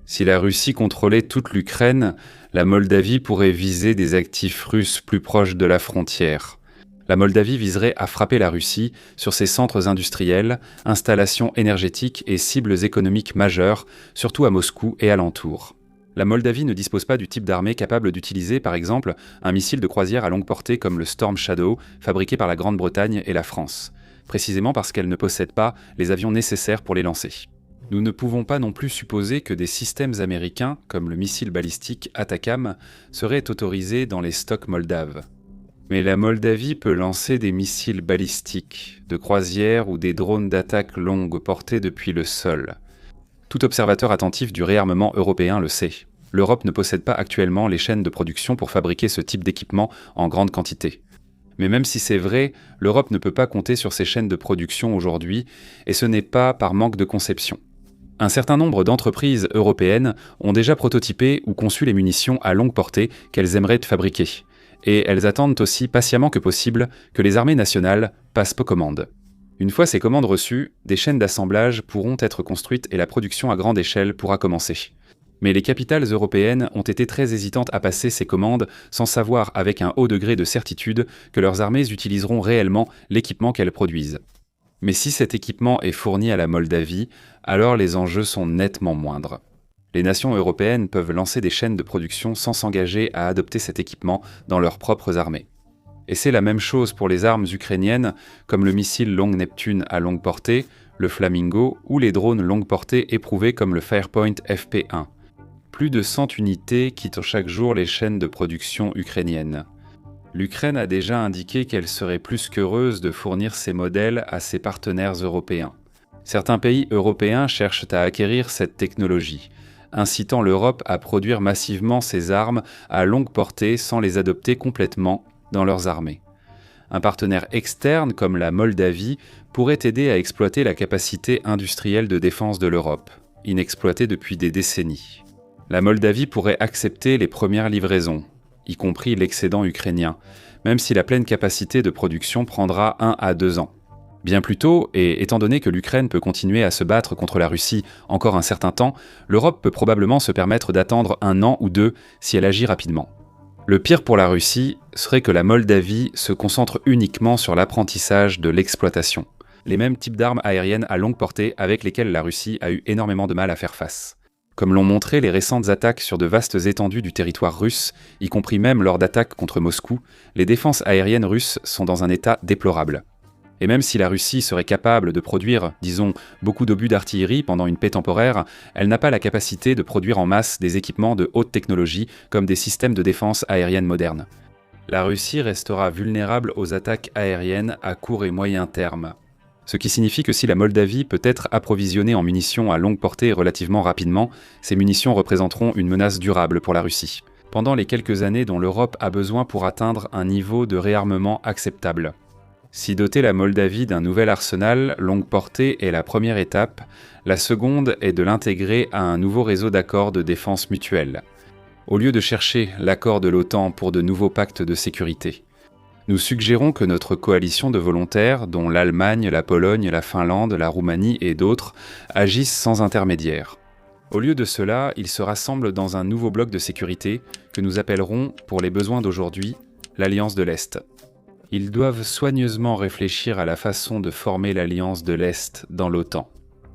Si la Russie contrôlait toute l'Ukraine, la Moldavie pourrait viser des actifs russes plus proches de la frontière. La Moldavie viserait à frapper la Russie sur ses centres industriels, installations énergétiques et cibles économiques majeures, surtout à Moscou et alentours. La Moldavie ne dispose pas du type d'armée capable d'utiliser, par exemple, un missile de croisière à longue portée comme le Storm Shadow, fabriqué par la Grande-Bretagne et la France, précisément parce qu'elle ne possède pas les avions nécessaires pour les lancer. Nous ne pouvons pas non plus supposer que des systèmes américains, comme le missile balistique Atacam, seraient autorisés dans les stocks moldaves. Mais la Moldavie peut lancer des missiles balistiques, de croisière ou des drones d'attaque longue portés depuis le sol. Tout observateur attentif du réarmement européen le sait. L'Europe ne possède pas actuellement les chaînes de production pour fabriquer ce type d'équipement en grande quantité. Mais même si c'est vrai, l'Europe ne peut pas compter sur ces chaînes de production aujourd'hui, et ce n'est pas par manque de conception. Un certain nombre d'entreprises européennes ont déjà prototypé ou conçu les munitions à longue portée qu'elles aimeraient fabriquer. Et elles attendent aussi patiemment que possible que les armées nationales passent aux commandes. Une fois ces commandes reçues, des chaînes d'assemblage pourront être construites et la production à grande échelle pourra commencer. Mais les capitales européennes ont été très hésitantes à passer ces commandes sans savoir avec un haut degré de certitude que leurs armées utiliseront réellement l'équipement qu'elles produisent. Mais si cet équipement est fourni à la Moldavie, alors les enjeux sont nettement moindres. Les nations européennes peuvent lancer des chaînes de production sans s'engager à adopter cet équipement dans leurs propres armées. Et c'est la même chose pour les armes ukrainiennes, comme le missile Long Neptune à longue portée, le Flamingo, ou les drones longue portée éprouvés comme le Firepoint FP1. Plus de 100 unités quittent chaque jour les chaînes de production ukrainiennes. L'Ukraine a déjà indiqué qu'elle serait plus qu'heureuse de fournir ces modèles à ses partenaires européens. Certains pays européens cherchent à acquérir cette technologie, incitant l'Europe à produire massivement ces armes à longue portée sans les adopter complètement dans leurs armées. Un partenaire externe comme la Moldavie pourrait aider à exploiter la capacité industrielle de défense de l'Europe. inexploité depuis des décennies. La Moldavie pourrait accepter les premières livraisons, y compris l'excédent ukrainien, même si la pleine capacité de production prendra 1 à 2 ans. Bien plus tôt, et étant donné que l'Ukraine peut continuer à se battre contre la Russie encore un certain temps, l'Europe peut probablement se permettre d'attendre 1 an ou 2 si elle agit rapidement. Le pire pour la Russie serait que la Moldavie se concentre uniquement sur l'apprentissage de l'exploitation, les mêmes types d'armes aériennes à longue portée avec lesquelles la Russie a eu énormément de mal à faire face. Comme l'ont montré les récentes attaques sur de vastes étendues du territoire russe, y compris même lors d'attaques contre Moscou, les défenses aériennes russes sont dans un état déplorable. Et même si la Russie serait capable de produire, disons, beaucoup d'obus d'artillerie pendant une paix temporaire, elle n'a pas la capacité de produire en masse des équipements de haute technologie comme des systèmes de défense aérienne modernes. La Russie restera vulnérable aux attaques aériennes à court et moyen terme. Ce qui signifie que si la Moldavie peut être approvisionnée en munitions à longue portée relativement rapidement, ces munitions représenteront une menace durable pour la Russie, pendant les quelques années dont l'Europe a besoin pour atteindre un niveau de réarmement acceptable. Si doter la Moldavie d'un nouvel arsenal longue portée est la première étape, la seconde est de l'intégrer à un nouveau réseau d'accords de défense mutuelle, au lieu de chercher l'accord de l'OTAN pour de nouveaux pactes de sécurité. Nous suggérons que notre coalition de volontaires, dont l'Allemagne, la Pologne, la Finlande, la Roumanie et d'autres, agissent sans intermédiaire. Au lieu de cela, ils se rassemblent dans un nouveau bloc de sécurité que nous appellerons, pour les besoins d'aujourd'hui, l'Alliance de l'Est. Ils doivent soigneusement réfléchir à la façon de former l'Alliance de l'Est dans l'OTAN.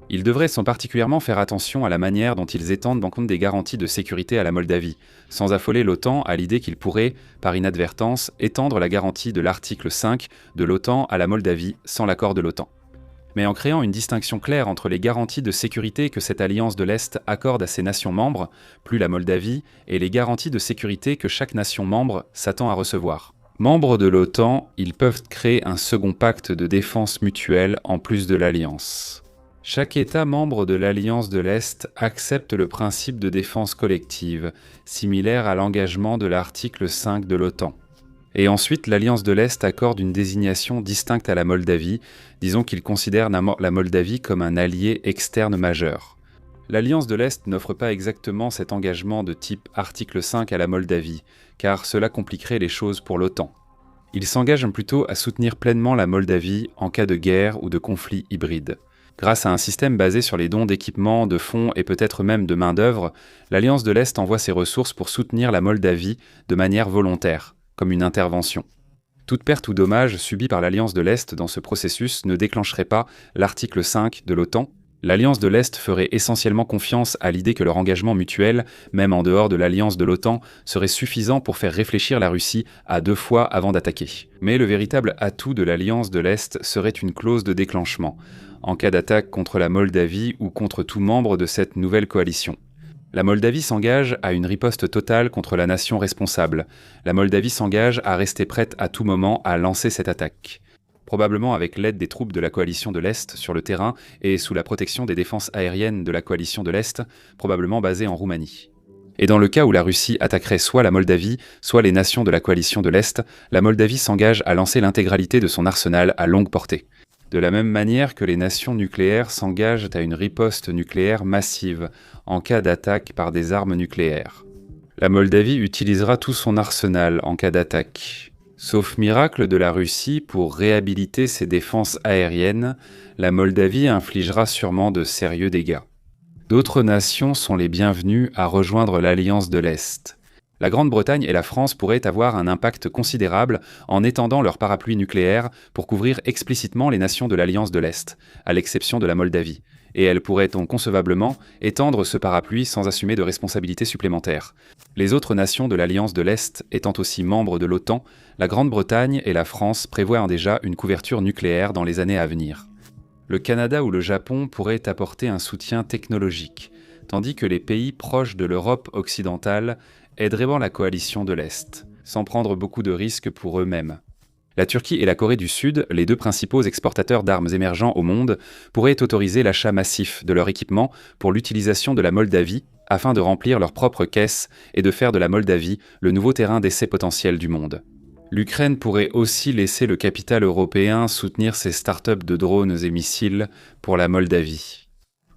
Ils devraient sans particulièrement faire attention à la manière dont ils étendent en compte des garanties de sécurité à la Moldavie, sans affoler l'OTAN à l'idée qu'ils pourraient, par inadvertance, étendre la garantie de l'article 5 de l'OTAN à la Moldavie sans l'accord de l'OTAN. Mais en créant une distinction claire entre les garanties de sécurité que cette Alliance de l'Est accorde à ses nations membres, plus la Moldavie, et les garanties de sécurité que chaque nation membre s'attend à recevoir. Membres de l'OTAN, ils peuvent créer un second pacte de défense mutuelle en plus de l'Alliance. Chaque État membre de l'Alliance de l'Est accepte le principe de défense collective, similaire à l'engagement de l'article 5 de l'OTAN. Et ensuite, l'Alliance de l'Est accorde une désignation distincte à la Moldavie, disons qu'il considère la Moldavie comme un allié externe majeur. L'Alliance de l'Est n'offre pas exactement cet engagement de type article 5 à la Moldavie, car cela compliquerait les choses pour l'OTAN. Il s'engage plutôt à soutenir pleinement la Moldavie en cas de guerre ou de conflit hybride. Grâce à un système basé sur les dons d'équipements, de fonds et peut-être même de main-d'œuvre, l'Alliance de l'Est envoie ses ressources pour soutenir la Moldavie de manière volontaire, comme une intervention. Toute perte ou dommage subi par l'Alliance de l'Est dans ce processus ne déclencherait pas l'article 5 de l'OTAN. L'Alliance de l'Est ferait essentiellement confiance à l'idée que leur engagement mutuel, même en dehors de l'Alliance de l'OTAN, serait suffisant pour faire réfléchir la Russie à 2 fois avant d'attaquer. Mais le véritable atout de l'Alliance de l'Est serait une clause de déclenchement, en cas d'attaque contre la Moldavie ou contre tout membre de cette nouvelle coalition. La Moldavie s'engage à une riposte totale contre la nation responsable. La Moldavie s'engage à rester prête à tout moment à lancer cette attaque. Probablement avec l'aide des troupes de la coalition de l'Est sur le terrain et sous la protection des défenses aériennes de la coalition de l'Est, probablement basée en Roumanie. Et dans le cas où la Russie attaquerait soit la Moldavie, soit les nations de la coalition de l'Est, la Moldavie s'engage à lancer l'intégralité de son arsenal à longue portée. De la même manière que les nations nucléaires s'engagent à une riposte nucléaire massive en cas d'attaque par des armes nucléaires. La Moldavie utilisera tout son arsenal en cas d'attaque. Sauf miracle de la Russie, pour réhabiliter ses défenses aériennes, la Moldavie infligera sûrement de sérieux dégâts. D'autres nations sont les bienvenues à rejoindre l'Alliance de l'Est. La Grande-Bretagne et la France pourraient avoir un impact considérable en étendant leur parapluie nucléaire pour couvrir explicitement les nations de l'Alliance de l'Est, à l'exception de la Moldavie. Et elles pourraient donc concevablement étendre ce parapluie sans assumer de responsabilités supplémentaires. Les autres nations de l'Alliance de l'Est étant aussi membres de l'OTAN, la Grande-Bretagne et la France prévoient déjà une couverture nucléaire dans les années à venir. Le Canada ou le Japon pourraient apporter un soutien technologique, tandis que les pays proches de l'Europe occidentale aideraient la coalition de l'Est, sans prendre beaucoup de risques pour eux-mêmes. La Turquie et la Corée du Sud, les 2 principaux exportateurs d'armes émergents au monde, pourraient autoriser l'achat massif de leur équipement pour l'utilisation de la Moldavie afin de remplir leurs propres caisses et de faire de la Moldavie le nouveau terrain d'essai potentiel du monde. L'Ukraine pourrait aussi laisser le capital européen soutenir ses startups de drones et missiles pour la Moldavie.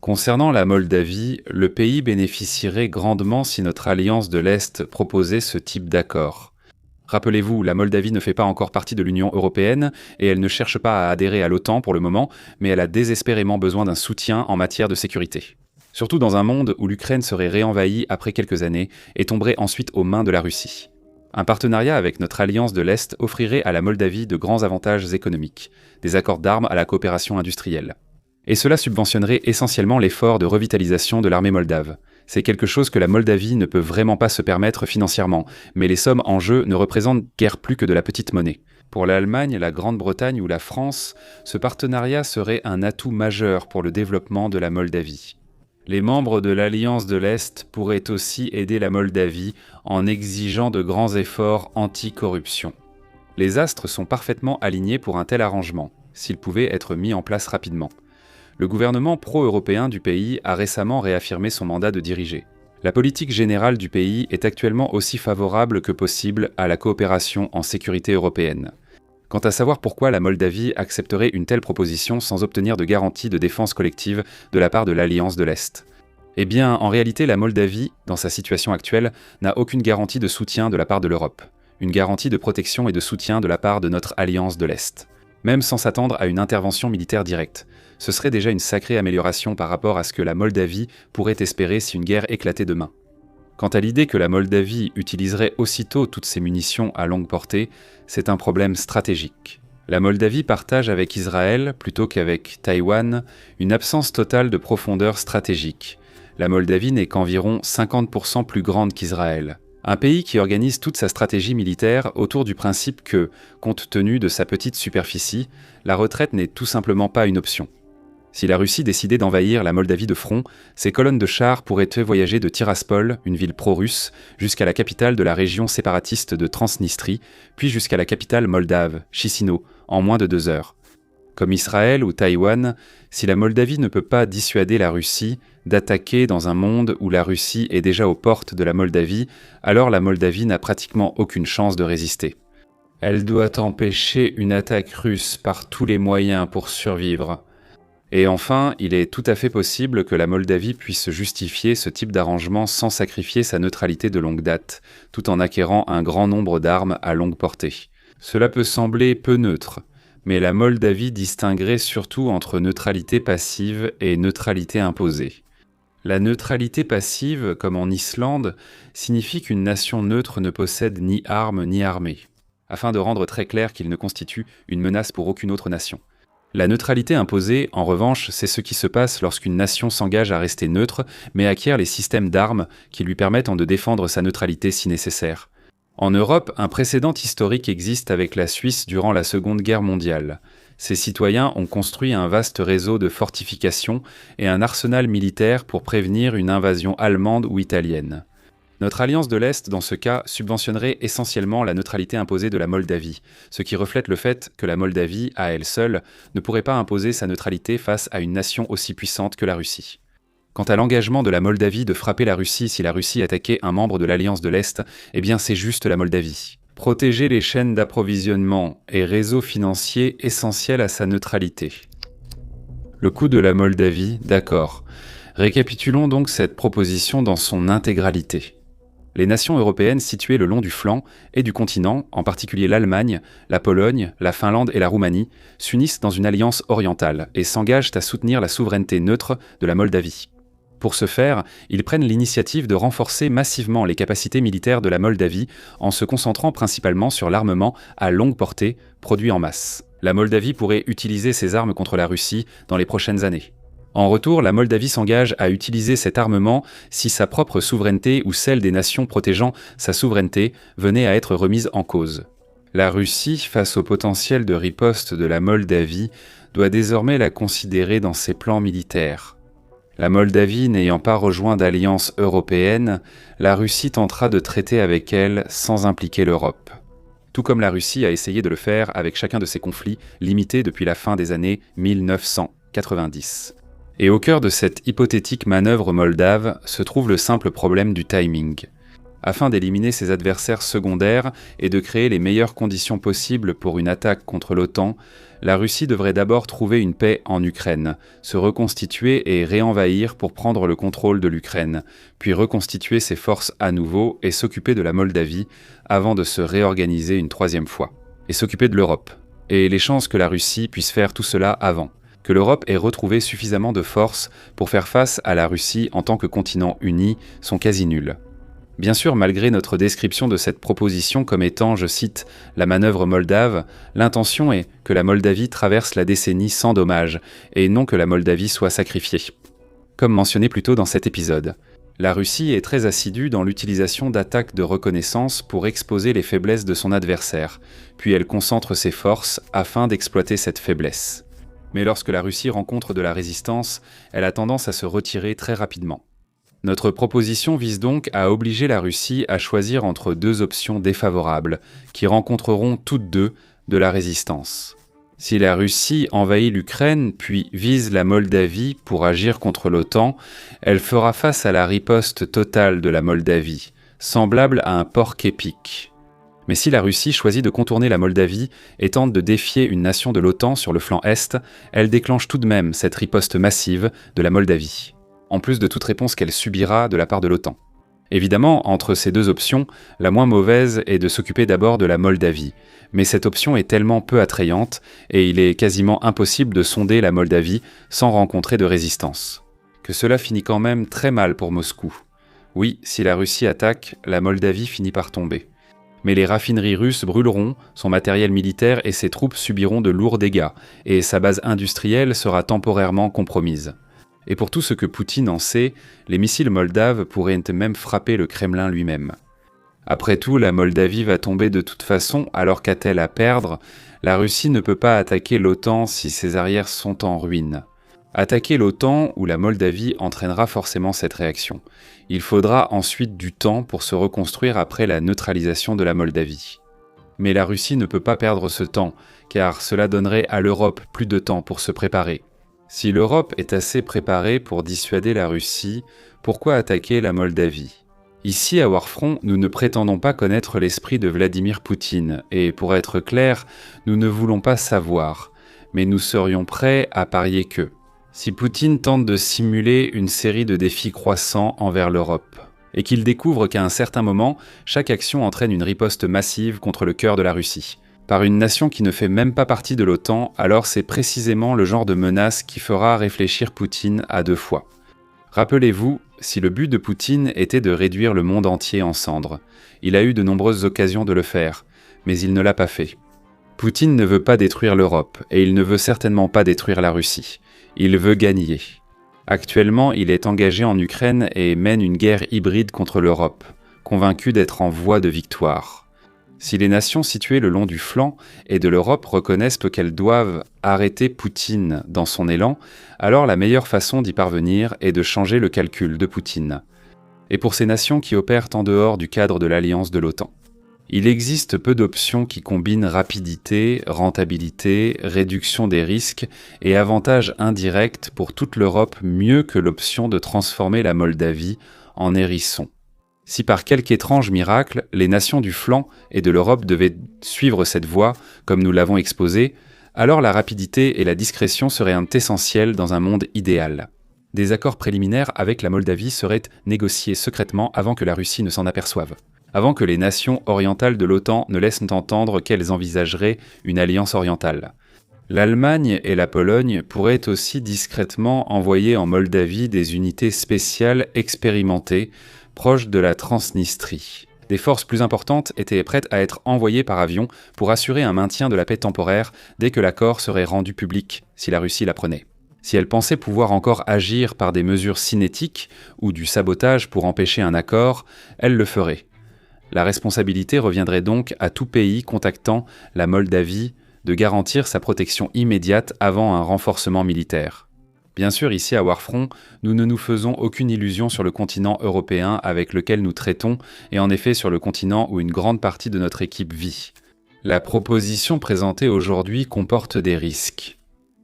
Concernant la Moldavie, le pays bénéficierait grandement si notre alliance de l'Est proposait ce type d'accord. Rappelez-vous, la Moldavie ne fait pas encore partie de l'Union européenne et elle ne cherche pas à adhérer à l'OTAN pour le moment, mais elle a désespérément besoin d'un soutien en matière de sécurité. Surtout dans un monde où l'Ukraine serait réenvahie après quelques années et tomberait ensuite aux mains de la Russie. Un partenariat avec notre alliance de l'Est offrirait à la Moldavie de grands avantages économiques, des accords d'armes à la coopération industrielle. Et cela subventionnerait essentiellement l'effort de revitalisation de l'armée moldave. C'est quelque chose que la Moldavie ne peut vraiment pas se permettre financièrement, mais les sommes en jeu ne représentent guère plus que de la petite monnaie. Pour l'Allemagne, la Grande-Bretagne ou la France, ce partenariat serait un atout majeur pour le développement de la Moldavie. Les membres de l'Alliance de l'Est pourraient aussi aider la Moldavie en exigeant de grands efforts anti-corruption. Les astres sont parfaitement alignés pour un tel arrangement, s'il pouvait être mis en place rapidement. Le gouvernement pro-européen du pays a récemment réaffirmé son mandat de diriger. La politique générale du pays est actuellement aussi favorable que possible à la coopération en sécurité européenne. Quant à savoir pourquoi la Moldavie accepterait une telle proposition sans obtenir de garantie de défense collective de la part de l'Alliance de l'Est. Eh bien, en réalité, la Moldavie, dans sa situation actuelle, n'a aucune garantie de soutien de la part de l'Europe, une garantie de protection et de soutien de la part de notre Alliance de l'Est. Même sans s'attendre à une intervention militaire directe. Ce serait déjà une sacrée amélioration par rapport à ce que la Moldavie pourrait espérer si une guerre éclatait demain. Quant à l'idée que la Moldavie utiliserait aussitôt toutes ses munitions à longue portée, c'est un problème stratégique. La Moldavie partage avec Israël, plutôt qu'avec Taïwan, une absence totale de profondeur stratégique. La Moldavie n'est qu'environ 50% plus grande qu'Israël. Un pays qui organise toute sa stratégie militaire autour du principe que, compte tenu de sa petite superficie, la retraite n'est tout simplement pas une option. Si la Russie décidait d'envahir la Moldavie de front, ses colonnes de chars pourraient voyager de Tiraspol, une ville pro-russe, jusqu'à la capitale de la région séparatiste de Transnistrie, puis jusqu'à la capitale moldave, Chisinau, en moins de 2 heures. Comme Israël ou Taïwan, si la Moldavie ne peut pas dissuader la Russie d'attaquer dans un monde où la Russie est déjà aux portes de la Moldavie, alors la Moldavie n'a pratiquement aucune chance de résister. Elle doit empêcher une attaque russe par tous les moyens pour survivre. Et enfin, il est tout à fait possible que la Moldavie puisse justifier ce type d'arrangement sans sacrifier sa neutralité de longue date, tout en acquérant un grand nombre d'armes à longue portée. Cela peut sembler peu neutre, mais la Moldavie distinguerait surtout entre neutralité passive et neutralité imposée. La neutralité passive, comme en Islande, signifie qu'une nation neutre ne possède ni armes ni armée, afin de rendre très clair qu'il ne constitue une menace pour aucune autre nation. La neutralité imposée, en revanche, c'est ce qui se passe lorsqu'une nation s'engage à rester neutre, mais acquiert les systèmes d'armes qui lui permettent de défendre sa neutralité si nécessaire. En Europe, un précédent historique existe avec la Suisse durant la Seconde Guerre mondiale. Ses citoyens ont construit un vaste réseau de fortifications et un arsenal militaire pour prévenir une invasion allemande ou italienne. Notre alliance de l'Est, dans ce cas, subventionnerait essentiellement la neutralité imposée de la Moldavie, ce qui reflète le fait que la Moldavie, à elle seule, ne pourrait pas imposer sa neutralité face à une nation aussi puissante que la Russie. Quant à l'engagement de la Moldavie de frapper la Russie si la Russie attaquait un membre de l'Alliance de l'Est, eh bien c'est juste la Moldavie. Protéger les chaînes d'approvisionnement et réseaux financiers essentiels à sa neutralité. Le coût de la Moldavie, d'accord. Récapitulons donc cette proposition dans son intégralité. Les nations européennes situées le long du flanc et du continent, en particulier l'Allemagne, la Pologne, la Finlande et la Roumanie, s'unissent dans une alliance orientale et s'engagent à soutenir la souveraineté neutre de la Moldavie. Pour ce faire, ils prennent l'initiative de renforcer massivement les capacités militaires de la Moldavie en se concentrant principalement sur l'armement à longue portée produit en masse. La Moldavie pourrait utiliser ces armes contre la Russie dans les prochaines années. En retour, la Moldavie s'engage à utiliser cet armement si sa propre souveraineté ou celle des nations protégeant sa souveraineté venait à être remise en cause. La Russie, face au potentiel de riposte de la Moldavie, doit désormais la considérer dans ses plans militaires. La Moldavie n'ayant pas rejoint d'alliance européenne, la Russie tentera de traiter avec elle sans impliquer l'Europe. Tout comme la Russie a essayé de le faire avec chacun de ses conflits limités depuis la fin des années 1990. Et au cœur de cette hypothétique manœuvre moldave se trouve le simple problème du timing. Afin d'éliminer ses adversaires secondaires et de créer les meilleures conditions possibles pour une attaque contre l'OTAN, la Russie devrait d'abord trouver une paix en Ukraine, se reconstituer et réenvahir pour prendre le contrôle de l'Ukraine, puis reconstituer ses forces à nouveau et s'occuper de la Moldavie avant de se réorganiser une troisième fois. Et s'occuper de l'Europe. Et les chances que la Russie puisse faire tout cela avant. Que l'Europe ait retrouvé suffisamment de force pour faire face à la Russie en tant que continent uni sont quasi nulles. Bien sûr, malgré notre description de cette proposition comme étant, je cite, « la manœuvre moldave », l'intention est que la Moldavie traverse la décennie sans dommage, et non que la Moldavie soit sacrifiée. Comme mentionné plus tôt dans cet épisode, la Russie est très assidue dans l'utilisation d'attaques de reconnaissance pour exposer les faiblesses de son adversaire, puis elle concentre ses forces afin d'exploiter cette faiblesse. Mais lorsque la Russie rencontre de la résistance, elle a tendance à se retirer très rapidement. Notre proposition vise donc à obliger la Russie à choisir entre deux options défavorables, qui rencontreront toutes deux de la résistance. Si la Russie envahit l'Ukraine puis vise la Moldavie pour agir contre l'OTAN, elle fera face à la riposte totale de la Moldavie, semblable à un porc-épic. Mais si la Russie choisit de contourner la Moldavie et tente de défier une nation de l'OTAN sur le flanc Est, elle déclenche tout de même cette riposte massive de la Moldavie, en plus de toute réponse qu'elle subira de la part de l'OTAN. Évidemment, entre ces deux options, la moins mauvaise est de s'occuper d'abord de la Moldavie, mais cette option est tellement peu attrayante et il est quasiment impossible de sonder la Moldavie sans rencontrer de résistance. Que cela finit quand même très mal pour Moscou. Oui, si la Russie attaque, la Moldavie finit par tomber. Mais les raffineries russes brûleront, son matériel militaire et ses troupes subiront de lourds dégâts, et sa base industrielle sera temporairement compromise. Et pour tout ce que Poutine en sait, les missiles moldaves pourraient même frapper le Kremlin lui-même. Après tout, la Moldavie va tomber de toute façon, alors qu'a-t-elle à perdre? La Russie ne peut pas attaquer l'OTAN si ses arrières sont en ruine. Attaquer l'OTAN ou la Moldavie entraînera forcément cette réaction. Il faudra ensuite du temps pour se reconstruire après la neutralisation de la Moldavie. Mais la Russie ne peut pas perdre ce temps, car cela donnerait à l'Europe plus de temps pour se préparer. Si l'Europe est assez préparée pour dissuader la Russie, pourquoi attaquer la Moldavie? Ici, à Warfront, nous ne prétendons pas connaître l'esprit de Vladimir Poutine, et pour être clair, nous ne voulons pas savoir, mais nous serions prêts à parier que, si Poutine tente de simuler une série de défis croissants envers l'Europe, et qu'il découvre qu'à un certain moment, chaque action entraîne une riposte massive contre le cœur de la Russie, par une nation qui ne fait même pas partie de l'OTAN, alors c'est précisément le genre de menace qui fera réfléchir Poutine à deux fois. Rappelez-vous, si le but de Poutine était de réduire le monde entier en cendres, il a eu de nombreuses occasions de le faire, mais il ne l'a pas fait. Poutine ne veut pas détruire l'Europe, et il ne veut certainement pas détruire la Russie. Il veut gagner. Actuellement, il est engagé en Ukraine et mène une guerre hybride contre l'Europe, convaincu d'être en voie de victoire. Si les nations situées le long du flanc et de l'Europe reconnaissent qu'elles doivent arrêter Poutine dans son élan, alors la meilleure façon d'y parvenir est de changer le calcul de Poutine. Et pour ces nations qui opèrent en dehors du cadre de l'alliance de l'OTAN, il existe peu d'options qui combinent rapidité, rentabilité, réduction des risques et avantages indirects pour toute l'Europe mieux que l'option de transformer la Moldavie en hérisson. Si par quelque étrange miracle, les nations du flanc et de l'Europe devaient suivre cette voie, comme nous l'avons exposé, alors la rapidité et la discrétion seraient essentielles dans un monde idéal. Des accords préliminaires avec la Moldavie seraient négociés secrètement avant que la Russie ne s'en aperçoive, avant que les nations orientales de l'OTAN ne laissent entendre qu'elles envisageraient une alliance orientale. L'Allemagne et la Pologne pourraient aussi discrètement envoyer en Moldavie des unités spéciales expérimentées proches de la Transnistrie. Des forces plus importantes étaient prêtes à être envoyées par avion pour assurer un maintien de la paix temporaire dès que l'accord serait rendu public, si la Russie l'apprenait. Si elle pensait pouvoir encore agir par des mesures cinétiques ou du sabotage pour empêcher un accord, elle le ferait. La responsabilité reviendrait donc à tout pays contactant la Moldavie de garantir sa protection immédiate avant un renforcement militaire. Bien sûr, ici à Warfront, nous ne nous faisons aucune illusion sur le continent européen avec lequel nous traitons, et en effet sur le continent où une grande partie de notre équipe vit. La proposition présentée aujourd'hui comporte des risques.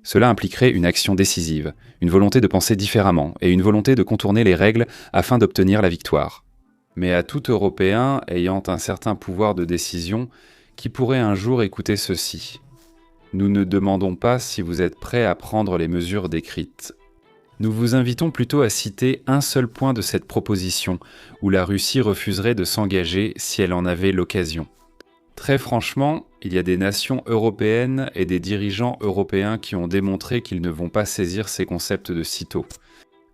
Cela impliquerait une action décisive, une volonté de penser différemment, et une volonté de contourner les règles afin d'obtenir la victoire. mais à tout Européen ayant un certain pouvoir de décision qui pourrait un jour écouter ceci. Nous ne demandons pas si vous êtes prêt à prendre les mesures décrites. Nous vous invitons plutôt à citer un seul point de cette proposition où la Russie refuserait de s'engager si elle en avait l'occasion. Très franchement, il y a des nations européennes et des dirigeants européens qui ont démontré qu'ils ne vont pas saisir ces concepts de sitôt.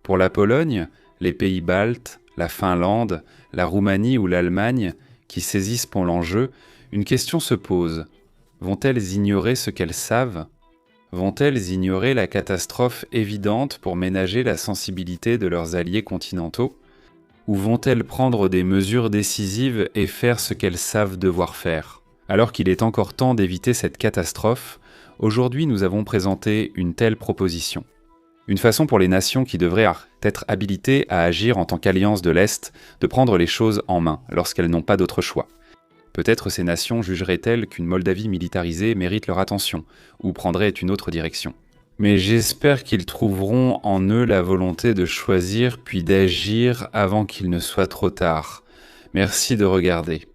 Pour la Pologne, les pays baltes, la Finlande, la Roumanie ou l'Allemagne, qui saisissent pour l'enjeu, une question se pose. Vont-elles ignorer ce qu'elles savent ? Vont-elles ignorer la catastrophe évidente pour ménager la sensibilité de leurs alliés continentaux ? Ou vont-elles prendre des mesures décisives et faire ce qu'elles savent devoir faire ? Alors qu'il est encore temps d'éviter cette catastrophe, aujourd'hui nous avons présenté une telle proposition. Une façon pour les nations qui devraient être habilitées à agir en tant qu'alliance de l'Est de prendre les choses en main lorsqu'elles n'ont pas d'autre choix. Peut-être ces nations jugeraient-elles qu'une Moldavie militarisée mérite leur attention, ou prendrait une autre direction. Mais j'espère qu'ils trouveront en eux la volonté de choisir puis d'agir avant qu'il ne soit trop tard. Merci de regarder.